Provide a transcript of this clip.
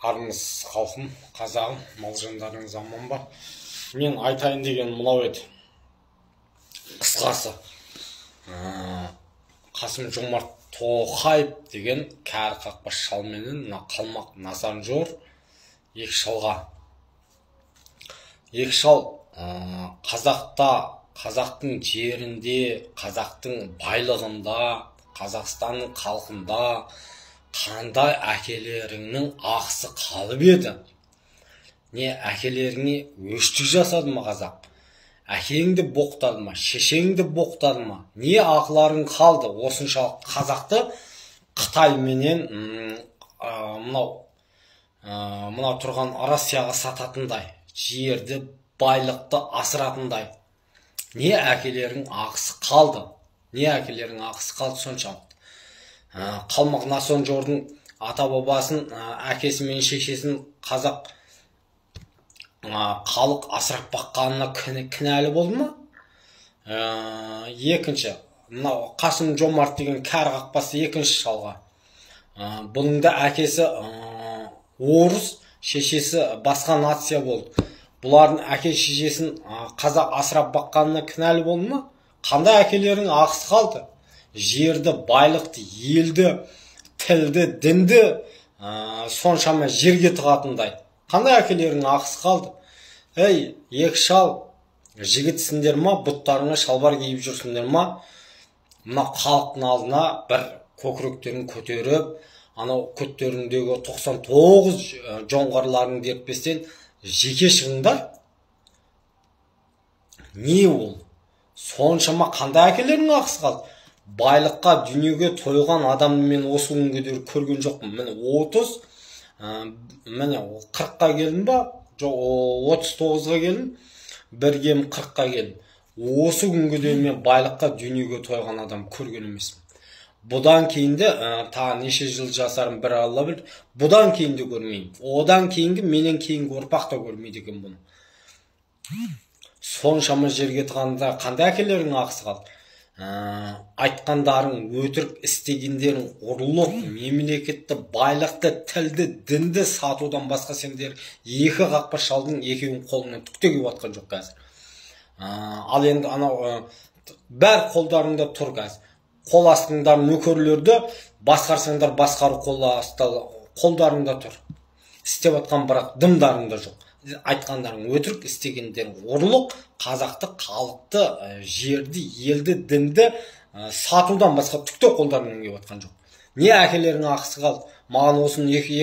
Армыс халқым, қазағым, мал-жандарыңыз аман ба? Мен айтайын деген мынау еді. Қысқасы, Қасым-Жомарт Тоқаев деген кәрі қақпас шалменен Қалмақ Насанжор екі шалға. Екі шал қазақта, қазақтың жерінде, қазақтың байлығында, Қазақстанның халқында қандай әкелеріңнің ақысы қалып еді? Не әкелеріңе өштік жасады ма қазақ? Әкеңді боқтады ма? Шешеңді боқтады ма? Не ақыларың қалды? Осыншалық қазақты Қытай менен мынау тұрған Россияға сататындай, жерді, байлықты асыратындай. Не әкелерің ақысы қалды? Не әкелерің ақысы қалды соншалықты? Қалмақ Насанжордың ата-бабасын, әкесі мен шешесін қазақ халық асырап баққанына кінәлі болды ма? Екінші, мынау Қасым-Жомарт деген кәрі қақпасы екінші шалға. Бұның да әкесі орыс, шешесі басқа нация болды. Бұлардың әке шешесін қазақ асырап баққанына кінәлі болды ма? Қандай әкелерің ақысы қалды? Жерді, байлықты, елді, тілді, дінді соншама жерге тығатындай. Қандай әкелерің ақысы қалды? Ей, екі шал жігітсіңдер ма, бұттарыңа шалбар киіп жүрсіңдер ма? Мына халықтың алдына бір көкіректерін көтеріп, анау көттеріндегі 99 жоңғарларын дертпестен жеке шығыңдар. Не ол? Соншама қандай әкелерің ақысы қалды? Байлыққа, дүниеге тойған адамды мен осы күнге дейін көрген жоқпын. Міне 40-қа келдім ба? Жоқ, 39-ға келдім. Бір кем 40-қа келдім. Осы күнге дейін мен байлыққа, дүниеге тойған адам көрген емеспін. Бұдан кейін де тағы неше жыл жасарым бір алла білді. Бұдан кейін де көрмеймін. Одан кейінгі, менен кейінгі ұрпақ та көрмейді екен бұны. Соншама жерге тығанда қандай әкелерің ақысы қалды? Айтқандарың өтірік, істегендерің ұрлық, мемлекетті, байлықты, тілді, дінді сатудан басқа сендер екі қақпас шалдың екеуін қолыңнан түк те кеп жатқан жоқ қазір. Ал енді анау бәр қолдарыңда тұр қазір. Қол астыңдар нөкерлерді басқарсаңдар басқару қолдарыңда тұр. Істеп жатқан бірақ дымдарыңда жоқ. Айтқандарың өтірік, істегендерің ұрлық, қазақты, халықты, жерді, елді, дінді сатудан басқа түк те қолдарыңнан кеп жатқан жоқ. Не әкелерің ақысы қалды? Маған осыны екі